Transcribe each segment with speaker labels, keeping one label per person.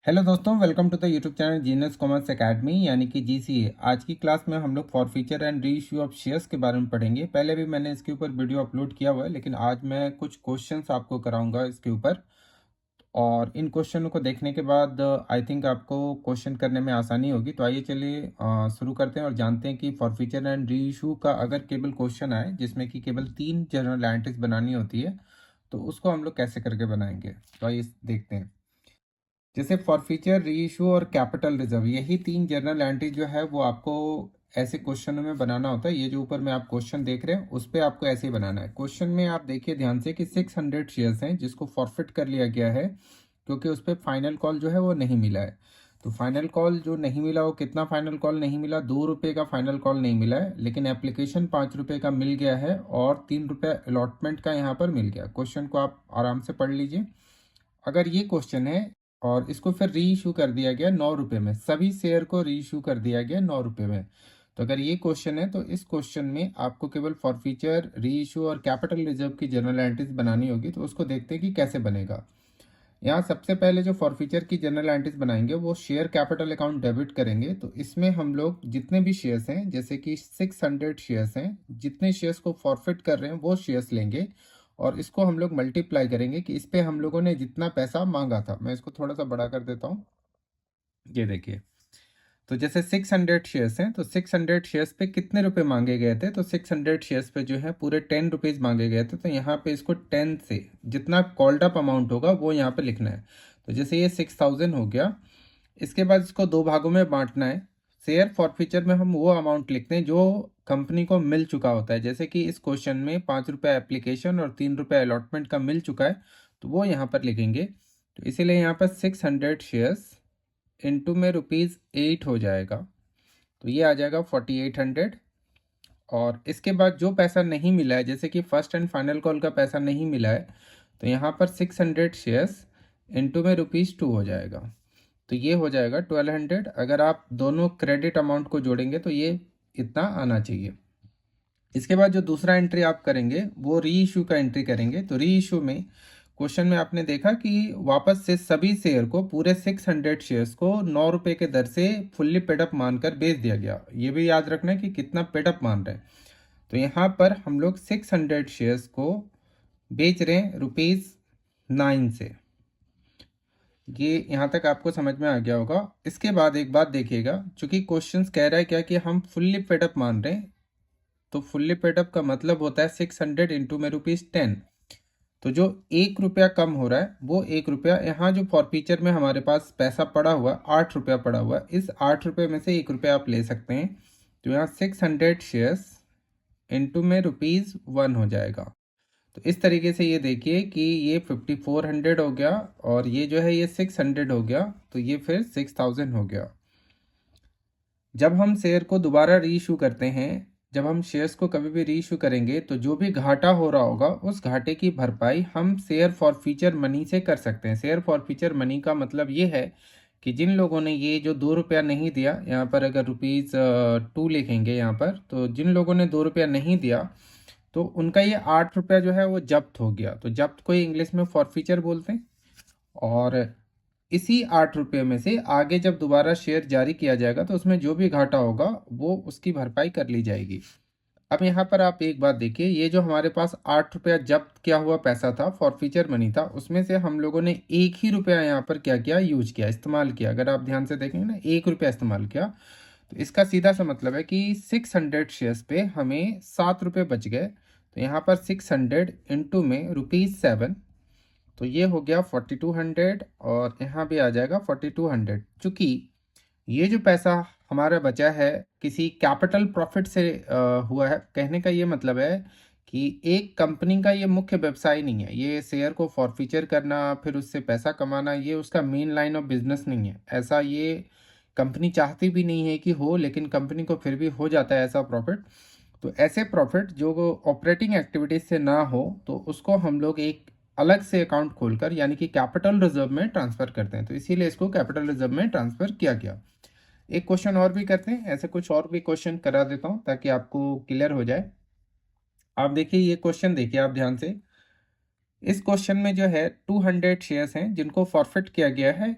Speaker 1: Hello दोस्तों, welcome to the YouTube channel Genius Commerce Academy यानी कि जीसीए। आज की क्लास में हम लोग forfeiture and reissue of shares के बारे में पढ़ेंगे। पहले भी मैंने इसके ऊपर वीडियो अपलोड किया हुआ है, लेकिन आज मैं कुछ क्वेश्चंस आपको कराऊंगा इसके ऊपर। और इन क्वेश्चनों को देखने के बाद आई थिंक आपको क्वेश्चन करने में आसानी होगी। तो आइए चलिए शुरू करते हैं और जानते हैं कि फॉरफीचर एंड री इशू का अगर केवल क्वेश्चन आए जिसमें कि केवल 3 जनरल एंट्रीज बनानी होती है, तो उसको हम लोग कैसे करके बनाएंगे। तो आइए देखते हैं। जैसे फॉरफीचर, री इशू और कैपिटल रिजर्व, यही 3 जर्नल एंट्री जो है वो आपको ऐसे क्वेश्चनों में बनाना होता है। ये जो ऊपर में आप क्वेश्चन देख रहे हैं उस पर आपको ऐसे ही बनाना है। क्वेश्चन में आप देखिए ध्यान से कि 600 शेयर्स हैं जिसको फॉरफिट कर लिया गया है क्योंकि उस पर फाइनल कॉल जो है वो नहीं मिला है। तो फाइनल कॉल जो नहीं मिला, वो कितना फाइनल कॉल नहीं मिला, 2 रुपये का फाइनल कॉल नहीं मिला है, लेकिन एप्लीकेशन 5 रुपये का मिल गया है और 3 रुपये अलॉटमेंट का यहाँ पर मिल गया। क्वेश्चन को आप आराम से पढ़ लीजिए। अगर ये क्वेश्चन है और इसको फिर री इशू कर दिया गया 9 रुपये में, सभी शेयर को री इशू कर दिया गया 9 रुपये में। तो अगर ये क्वेश्चन है तो इस क्वेश्चन में आपको केवल फॉरफीचर, री इशू और कैपिटल रिजर्व की जनरल एंट्रीज बनानी होगी। तो उसको देखते हैं कि कैसे बनेगा। यहाँ सबसे पहले जो फॉरफीचर की जनरल एंट्रीज बनाएंगे वो शेयर कैपिटल अकाउंट डेबिट करेंगे। तो इसमें हम लोग जितने भी शेयर्स हैं, जैसे कि 600 शेयर्स हैं, जितने शेयर्स को फॉरफिट कर रहे हैं वो शेयर्स लेंगे और इसको हम लोग मल्टीप्लाई करेंगे कि इस पे हम लोगों ने जितना पैसा मांगा था। मैं इसको थोड़ा सा बड़ा कर देता हूँ। ये देखिए, तो जैसे 600 शेयर्स हैं तो 600 शेयर्स पे कितने रुपए मांगे गए थे, तो 600 शेयर्स पे जो है पूरे 10 रुपीज़ मांगे गए थे। तो यहाँ पे इसको 10 से जितना कॉल्ड अप अमाउंट होगा वो यहाँ पे लिखना है। तो जैसे ये 6000 हो गया, इसके बाद इसको 2 भागों में बांटना है। शेयर फॉरफीचर में हम वो अमाउंट लिखते हैं जो कंपनी को मिल चुका होता है। जैसे कि इस क्वेश्चन में 5 रुपये एप्लीकेशन और 3 रुपये अलॉटमेंट का मिल चुका है, तो वो यहाँ पर लिखेंगे। तो इसीलिए यहाँ पर 600 शेयर्स इंटू में ₹8 हो जाएगा, तो ये आ जाएगा 4800। और इसके बाद जो पैसा नहीं मिला है, जैसे कि फर्स्ट एंड फाइनल कॉल का पैसा नहीं मिला है, तो यहाँ पर 600 शेयर्स इंटू में ₹2 हो जाएगा, तो ये हो जाएगा 1200। अगर आप दोनों क्रेडिट अमाउंट को जोड़ेंगे तो ये इतना आना चाहिए। इसके बाद जो दूसरा एंट्री आप करेंगे वो री इशू का एंट्री करेंगे। तो री इशू में क्वेश्चन में आपने देखा कि वापस से सभी शेयर को, पूरे 600 शेयर्स को 9 रुपये के दर से फुल्ली पेडअप मानकर बेच दिया गया। ये भी याद रखना है कि कितना पेडअप मान रहे हैं। तो यहाँ पर हम लोग 600 शेयर्स को बेच रहे हैं ₹9 से। ये यहाँ तक आपको समझ में आ गया होगा। इसके बाद एक बात देखिएगा, चूंकि क्वेश्चंस कह रहा है क्या कि हम फुल्ली पेडअप मान रहे हैं, तो फुल्ली पेडअप का मतलब होता है 600 इंटू में ₹10। तो जो 1 रुपया कम हो रहा है वो 1 रुपया, यहाँ जो फॉरफीचर में हमारे पास पैसा पड़ा हुआ 8 रुपया पड़ा हुआ, इस 8 रुपये में से 1 रुपया आप ले सकते हैं। तो यहाँ 600 शेयर्स इंटू में ₹1 हो जाएगा। तो इस तरीके से ये देखिए कि ये 5400 हो गया और ये जो है ये 600 हो गया, तो ये फिर 6000 हो गया। जब हम शेयर को दोबारा री इशू करते हैं, जब हम शेयर्स को कभी भी री इशू करेंगे, तो जो भी घाटा हो रहा होगा उस घाटे की भरपाई हम शेयर फॉरफीचर मनी से कर सकते हैं। शेयर फॉरफीचर मनी का मतलब ये है कि जिन लोगों ने ये जो 2 रुपया नहीं दिया, यहाँ पर अगर ₹2 लिखेंगे यहाँ पर, तो जिन लोगों ने 2 रुपया नहीं दिया तो उनका ये 8 रुपया जो है वो जब्त हो गया। तो जब्त को इंग्लिश में फॉरफीचर बोलते हैं। और इसी 8 रुपये में से आगे जब दोबारा शेयर जारी किया जाएगा तो उसमें जो भी घाटा होगा वो उसकी भरपाई कर ली जाएगी। अब यहाँ पर आप एक बात देखिए, ये जो हमारे पास 8 रुपया जब्त किया हुआ पैसा था, फॉरफीचर मनी था, उसमें से हम लोगों ने 1 ही रुपया यहाँ पर क्या किया, यूज किया, इस्तेमाल किया। अगर आप ध्यान से देखेंगे ना, 1 रुपया इस्तेमाल किया। तो इसका सीधा सा मतलब है कि 600 शेयर्स पे हमें 7 रुपये बच गए। तो यहाँ पर 600 इंटू में ₹7, तो ये हो गया 4200 और यहाँ भी आ जाएगा 4200। चूंकि ये जो पैसा हमारा बचा है किसी कैपिटल प्रॉफिट से हुआ है, कहने का ये मतलब है कि एक कंपनी का ये मुख्य व्यवसाय नहीं है। ये शेयर को फॉरफीचर करना फिर उससे पैसा कमाना, ये उसका मेन लाइन ऑफ बिजनेस नहीं है। ऐसा ये कंपनी चाहती भी नहीं है कि हो, लेकिन कंपनी को फिर भी हो जाता है ऐसा प्रॉफिट। तो ऐसे प्रॉफिट जो ऑपरेटिंग एक्टिविटीज से ना हो, तो उसको हम लोग एक अलग से अकाउंट खोलकर यानी कि कैपिटल रिजर्व में ट्रांसफर करते हैं। तो इसीलिए इसको कैपिटल रिजर्व में ट्रांसफर किया गया। एक क्वेश्चन और भी करते हैं, ऐसे कुछ और भी क्वेश्चन करा देता हूं ताकि आपको क्लियर हो जाए। आप देखिए ये क्वेश्चन देखिए आप ध्यान से। इस क्वेश्चन में जो है 200 शेयर्स हैं जिनको फॉरफिट किया गया है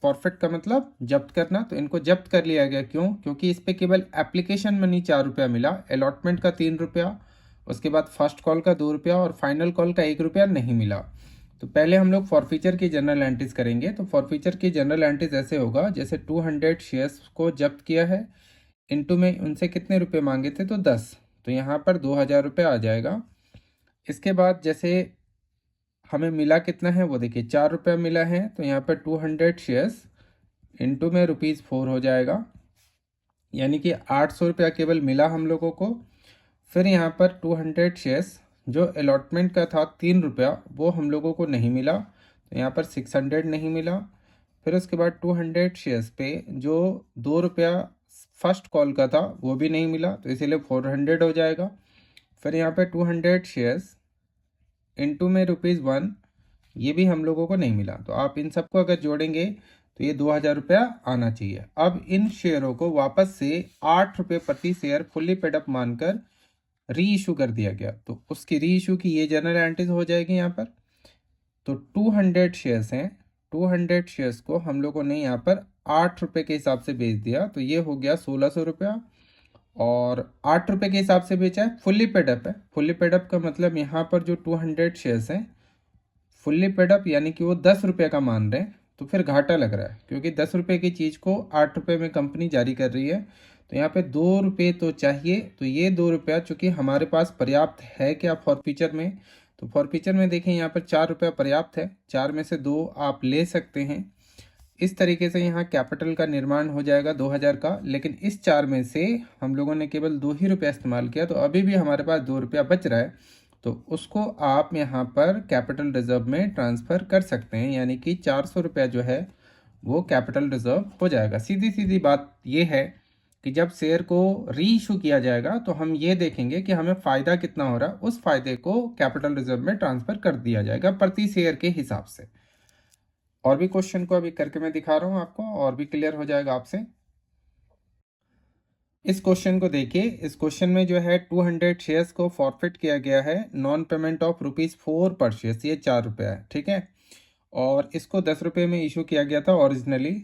Speaker 1: फॉरफिट का मतलब जब्त करना, तो इनको जब्त कर लिया गया। क्यों? क्योंकि इस पे केवल एप्लीकेशन मनी 4 रुपया मिला, अलॉटमेंट का 3 रुपया, उसके बाद फर्स्ट कॉल का 2 रुपया और फाइनल कॉल का 1 रुपया नहीं मिला। तो पहले हम लोग फॉरफीचर की जनरल एंट्रीज करेंगे। तो फॉरफीचर की जनरल एंट्रीज ऐसे होगा, जैसे 200 शेयर्स को जब्त किया है, इनटू में उनसे कितने रुपए मांगे थे, तो 10, तो यहाँ पर 2000 रुपये आ जाएगा। इसके बाद जैसे हमें मिला कितना है वो देखिए, 4 रुपया मिला है, तो यहाँ पर 200 शेयर्स इनटू में ₹4 हो जाएगा, यानी कि 800 रुपया केवल मिला हम लोगों को। फिर यहाँ पर 200 शेयर्स जो अलॉटमेंट का था 3 रुपया, वो हम लोगों को नहीं मिला, तो यहाँ पर 600 नहीं मिला। फिर उसके बाद 200 शेयर्स पे जो 2 रुपया फर्स्ट कॉल का था वो भी नहीं मिला, तो इसीलिए 400 हो जाएगा। फिर यहाँ पे 200 शेयर्स इनटू में ₹1, ये भी हम लोगों को नहीं मिला। तो आप इन सबको अगर जोड़ेंगे तो ये 2000 रुपया आना चाहिए। अब इन शेयरों को वापस से 8 रुपये प्रति शेयर फुल्ली पेड अप मानकर री इशू कर दिया गया, तो उसकी री इशू की ये जनरल एंट्रीज हो जाएगी यहाँ पर। तो 200 शेयर्स हैं, 200 शेयर्स को हम लोगों ने यहाँ पर 8 रुपये के हिसाब से बेच दिया, तो ये हो गया 1600 रुपया। और 8 रुपये के हिसाब से बेचा है, फुल्ली पेड अप है। फुल्ली पेड अप का मतलब यहाँ पर जो 200 शेयर्स हैं फुल्ली पेड अप, यानी कि वो 10 रुपये का मान रहे हैं, तो फिर घाटा लग रहा है, क्योंकि 10 रुपये की चीज़ को 8 रुपये में कंपनी जारी कर रही है। तो यहाँ पे 2 रुपये तो चाहिए, तो ये 2 रुपया चूँकि हमारे पास पर्याप्त है क्या फॉरफीचर में, तो फॉरफीचर में देखें यहाँ पर 4 रुपया पर्याप्त है, 4 में से 2 आप ले सकते हैं। इस तरीके से यहाँ कैपिटल का निर्माण हो जाएगा 2000 का, लेकिन इस 4 में से हम लोगों ने केवल 2 ही रुपया इस्तेमाल किया, तो अभी भी हमारे पास 2 रुपया बच रहा है, तो उसको आप यहाँ पर कैपिटल रिजर्व में ट्रांसफ़र कर सकते हैं, यानी कि 400 रुपया जो है वो कैपिटल रिजर्व हो जाएगा। सीधी सीधी बात ये है कि जब शेयर को री इशू किया जाएगा तो हम ये देखेंगे कि हमें फ़ायदा कितना हो रहा है, उस फायदे को कैपिटल रिजर्व में ट्रांसफ़र कर दिया जाएगा प्रति शेयर के हिसाब से। और भी क्वेश्चन को अभी करके मैं दिखा रहा हूँ आपको, और भी क्लियर हो जाएगा आपसे। इस क्वेश्चन को देखिए, इस क्वेश्चन में जो है 200 शेयर्स को फॉरफिट किया गया है, नॉन पेमेंट ऑफ ₹4 पर शेयर, ये 4 रुपया है, ठीक है। और इसको 10 रुपये में इशू किया गया था ओरिजिनली।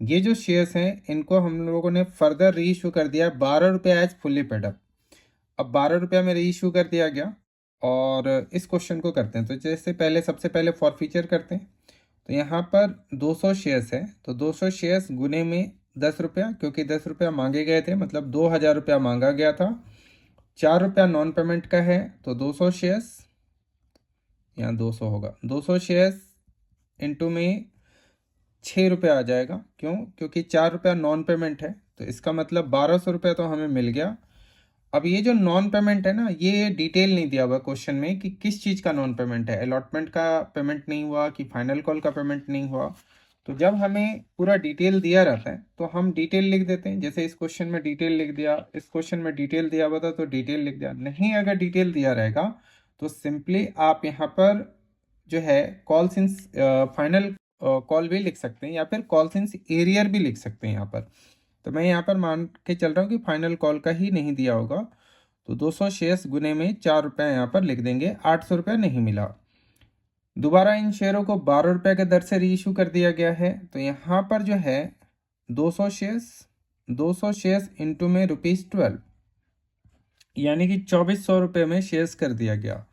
Speaker 1: ये जो शेयर्स हैं इनको हम लोगों ने फर्दर री इशू कर दिया 12 रुपया एज फुल्ली पेड अप। अब 12 रुपया में री इशू कर दिया गया, और इस क्वेश्चन को करते हैं। तो जैसे पहले सबसे पहले फॉरफीचर करते हैं। तो यहाँ पर 200 शेयर्स है, तो 200 शेयर्स गुने में 10 रुपया, क्योंकि 10 रुपया मांगे गए थे, मतलब 2000 रुपया मांगा गया था। 4 रुपया नॉन पेमेंट का है, तो 200 शेयर्स, यहाँ 200 होगा, 200 शेयर्स इनटू में 6 रुपया आ जाएगा। क्यों? क्योंकि 4 रुपया नॉन पेमेंट है, तो इसका मतलब 1200 रुपया तो हमें मिल गया। अब ये जो नॉन पेमेंट है ना, ये डिटेल नहीं दिया हुआ क्वेश्चन में कि किस चीज़ का नॉन पेमेंट है, अलॉटमेंट का पेमेंट नहीं हुआ कि फाइनल कॉल का पेमेंट नहीं हुआ। तो जब हमें पूरा डिटेल दिया रहता है तो हम डिटेल लिख देते हैं, जैसे इस क्वेश्चन में डिटेल लिख दिया, इस क्वेश्चन में डिटेल दिया हुआ था तो डिटेल लिख दिया। नहीं अगर डिटेल दिया रहेगा तो सिंपली आप यहाँ पर जो है कॉल सिंस फाइनल कॉल भी लिख सकते हैं, या फिर कॉल सिंस एरियर भी लिख सकते हैं यहाँ पर। तो मैं यहाँ पर मान के चल रहा हूँ कि फाइनल कॉल का ही नहीं दिया होगा, तो 200 शेयर्स गुने में 4 रुपये यहाँ पर लिख देंगे, 800 रुपये नहीं मिला। दोबारा इन शेयरों को 12 रुपये के दर से री इशू कर दिया गया है, तो यहाँ पर जो है 200 शेयर्स इनटू में ₹12, यानी कि 2400 रुपये में शेयर्स कर दिया गया।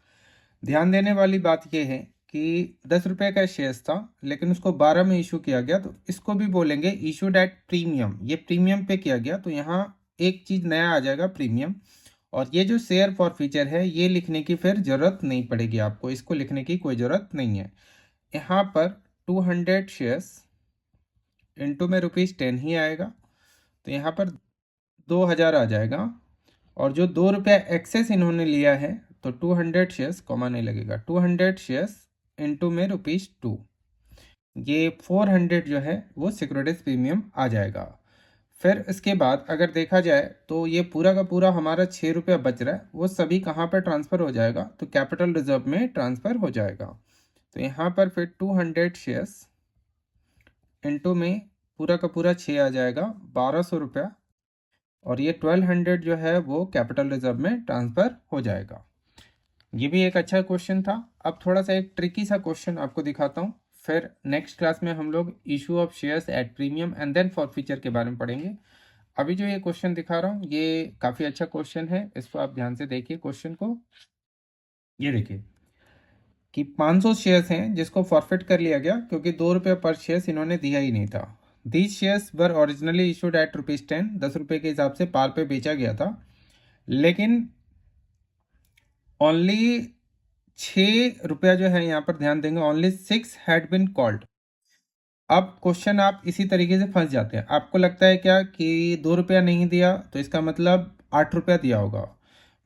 Speaker 1: ध्यान देने वाली बात यह है कि 10 रुपये का शेयर्स था, लेकिन उसको 12 में इशू किया गया, तो इसको भी बोलेंगे इशूड एट प्रीमियम, ये प्रीमियम पे किया गया, तो यहाँ एक चीज़ नया आ जाएगा, प्रीमियम। और ये जो शेयर फॉर फीचर है ये लिखने की फिर ज़रूरत नहीं पड़ेगी आपको, इसको लिखने की कोई ज़रूरत नहीं है। यहाँ पर 200 शेयर्स इनटू में ₹10 ही आएगा, तो यहाँ पर 2000 आ जाएगा। और जो 2 रुपया एक्सेस इन्होंने लिया है, तो 200 शेयर्स, कॉमा नहीं लगेगा, 200 शेयर्स इनटू में ₹2, ये 400 जो है वो सिक्योरिटीज प्रीमियम आ जाएगा। फिर इसके बाद अगर देखा जाए तो ये पूरा का पूरा हमारा 6 रुपया बच रहा है, वो सभी कहाँ पर ट्रांसफ़र हो जाएगा, तो कैपिटल रिजर्व में ट्रांसफ़र हो जाएगा। तो यहाँ पर फिर 200 शेयर्स इनटू में पूरा का पूरा 6 आ जाएगा, 1200 रुपया, और ये 1200 जो है वो कैपिटल रिजर्व में ट्रांसफ़र हो जाएगा। ये भी एक अच्छा क्वेश्चन था। अब थोड़ा सा एक ट्रिकी सा क्वेश्चन आपको दिखाता हूँ, फिर नेक्स्ट क्लास में हम लोग issue of shares at premium and then forfeiture के बारे में पढ़ेंगे। अभी जो ये क्वेश्चन दिखा रहा हूँ ये काफ़ी अच्छा क्वेश्चन है, इसको आप ध्यान से देखिए क्वेश्चन को। ये देखिए कि 500 शेयर्स हैं जिसको फॉरफिट कर लिया गया क्योंकि 2 रुपये पर शेयर्स इन्होंने दिया ही नहीं था। These shares were originally issued eight ₹10, 10 रुपये के हिसाब से पार पे बेचा गया था, लेकिन ओनली 6 रुपया जो है यहाँ पर ध्यान देंगे, ओनली 6 हैड बिन कॉल्ड। अब क्वेश्चन आप इसी तरीके से फंस जाते हैं। आपको लगता है क्या कि 2 रुपया नहीं दिया तो इसका मतलब 8 रुपया दिया होगा,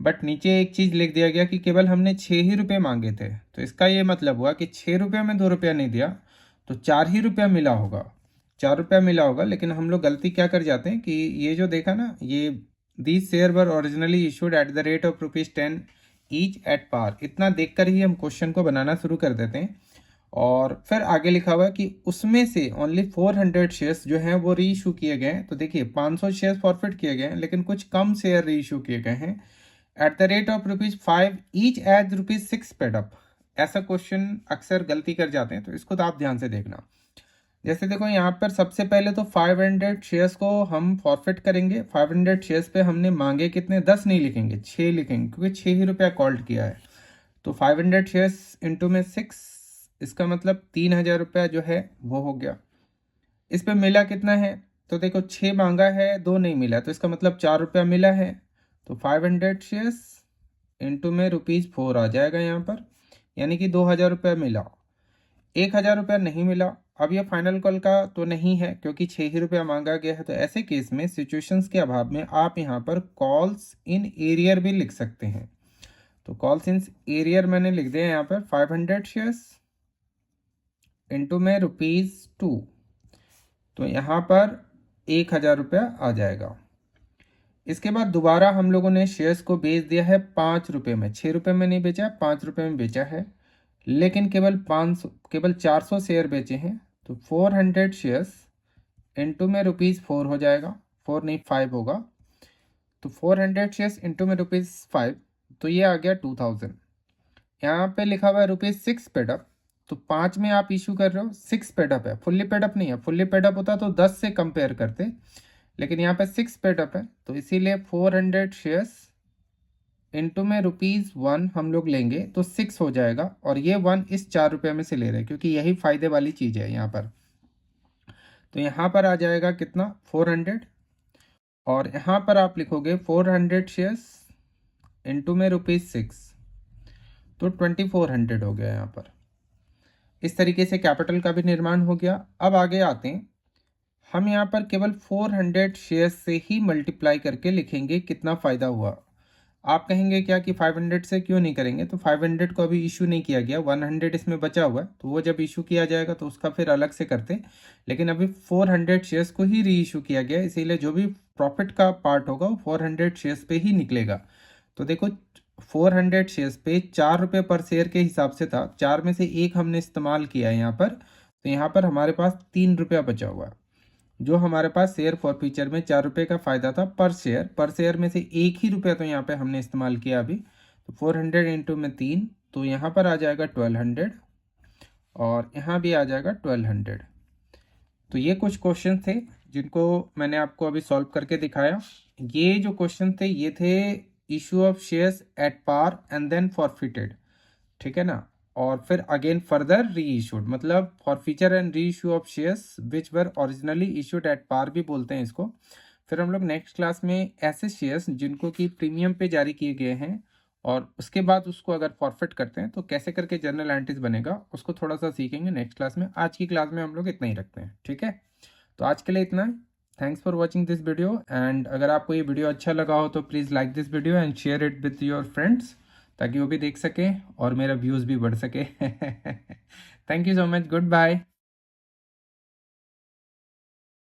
Speaker 1: बट नीचे एक चीज़ लिख दिया गया कि केवल हमने 6 ही रुपये मांगे थे, तो इसका ये मतलब हुआ कि 6 रुपये में 2 रुपया नहीं दिया तो 4 ही रुपया मिला होगा, 4 रुपया मिला होगा। लेकिन हम लोग गलती क्या कर जाते हैं कि ये जो देखा ना, ये these share were originally issued at the rate of ₹10 each at par, इतना देखकर ही हम क्वेश्चन को बनाना शुरू कर देते हैं। और फिर आगे लिखा हुआ है कि उसमें से ओनली 400 शेयर्स जो हैं वो री इशू किए गए हैं। तो देखिए 500 शेयर्स फॉरफिट किए गए हैं लेकिन कुछ कम शेयर री इशू किए गए हैं at the rate of ₹5 each as ₹6 paid up. ऐसा क्वेश्चन अक्सर गलती कर जाते हैं, तो इसको तो आप ध्यान से देखना। जैसे देखो यहाँ पर सबसे पहले तो 500 शेयर्स को हम फॉरफिट करेंगे। 500 शेयर्स पे हमने मांगे कितने, 10 नहीं लिखेंगे, 6 लिखेंगे क्योंकि 6 ही रुपया कॉल्ड किया है। तो 500 शेयर्स इंटू में 6, इसका मतलब 3000 रुपया जो है वो हो गया। इस पे मिला कितना है, तो देखो 6 मांगा है, 2 नहीं मिला, तो इसका मतलब 4 रुपया मिला है। तो 500 शेयर्स इंटू में ₹4 आ जाएगा यहाँ पर, यानी कि 2000 रुपया मिला। 1000 रुपया नहीं मिला। अब यह फाइनल कॉल का तो नहीं है क्योंकि 6 ही रुपया मांगा गया है, तो ऐसे केस में सिचुएशंस के अभाव में आप यहाँ पर कॉल्स इन एरियर भी लिख सकते हैं। तो कॉल्स इन एरियर मैंने लिख दिया यहाँ पर 500 शेयर्स इंटू में ₹2, तो यहाँ पर 1000 रुपया आ जाएगा। इसके बाद दोबारा हम लोगों ने शेयर्स को बेच दिया है 5 रुपये में, 6 रुपये में नहीं बेचा, 5 रुपये में बेचा है, लेकिन केवल 400 शेयर बेचे हैं। तो 400 शेयर्स इंटू में ₹4 हो जाएगा, 4 नहीं 5 होगा। तो 400 शेयर्स इंटू में ₹5, तो ये आ गया 2000। यहाँ पे लिखा हुआ है ₹6 पेडअप, तो 5 में आप इशू कर रहे हो, 6 पेडअप है, फुल्ली पेडअप नहीं है। फुल्ली पेडअप होता तो 10 से कंपेयर करते, लेकिन यहाँ पे 6 पेडअप है, तो इसीलिए 400 शेयर्स इंटू में ₹1 हम लोग लेंगे तो 6 हो जाएगा, और ये 1 इस 4 रुपये में से ले रहे हैं क्योंकि यही फायदे वाली चीज़ है यहाँ पर। तो यहाँ पर आ जाएगा कितना, 400, और यहाँ पर आप लिखोगे 400 शेयर्स इंटू में ₹6, तो 2400 हो गया यहाँ पर। इस तरीके से कैपिटल का भी निर्माण हो गया। अब आगे आते हैं, हम यहाँ पर केवल 400 शेयर्स से ही मल्टीप्लाई करके लिखेंगे कितना फ़ायदा हुआ। आप कहेंगे क्या कि 500 से क्यों नहीं करेंगे, तो 500 को अभी इशू नहीं किया गया, 100 इसमें बचा हुआ है, तो वो जब इशू किया जाएगा तो उसका फिर अलग से करते, लेकिन अभी 400 शेयर्स को ही री इशू किया गया, इसीलिए जो भी प्रॉफिट का पार्ट होगा वो 400 शेयर्स पे ही निकलेगा। तो देखो 400 शेयर्स पे 4 रुपये पर शेयर के हिसाब से था, 4 में से 1 हमने इस्तेमाल किया है यहाँ पर, तो यहाँ पर हमारे पास 3 रुपया बचा हुआ है। जो हमारे पास शेयर फॉरफीचर में 4 रुपये का फ़ायदा था पर शेयर में से 1 ही रुपया तो यहाँ पे हमने इस्तेमाल किया अभी। तो 400 इंटू में 3, तो यहाँ पर आ जाएगा 1200, और यहाँ भी आ जाएगा 1200। तो ये कुछ क्वेश्चन थे जिनको मैंने आपको अभी सॉल्व करके दिखाया। ये जो क्वेश्चन थे ये थे issue of shares at par and then forfeited, ठीक है ना, और फिर अगेन फर्दर री इशूड, मतलब forfeiture and reissue of shares which were originally issued at par भी बोलते हैं इसको। फिर हम लोग नेक्स्ट क्लास में ऐसे शेयर्स जिनको कि प्रीमियम पे जारी किए गए हैं और उसके बाद उसको अगर फॉरफिट करते हैं तो कैसे करके जर्नल एंट्रीज बनेगा उसको थोड़ा सा सीखेंगे नेक्स्ट क्लास में। आज की क्लास में हम लोग इतना ही रखते हैं, ठीक है। तो आज के लिए इतना है। Thanks for watching this video, and अगर आपको ये वीडियो अच्छा लगा हो तो please like this video and share it with your friends, ताकि वो भी देख सकें और मेरा व्यूज़ भी बढ़ सके। Thank you so much, good bye.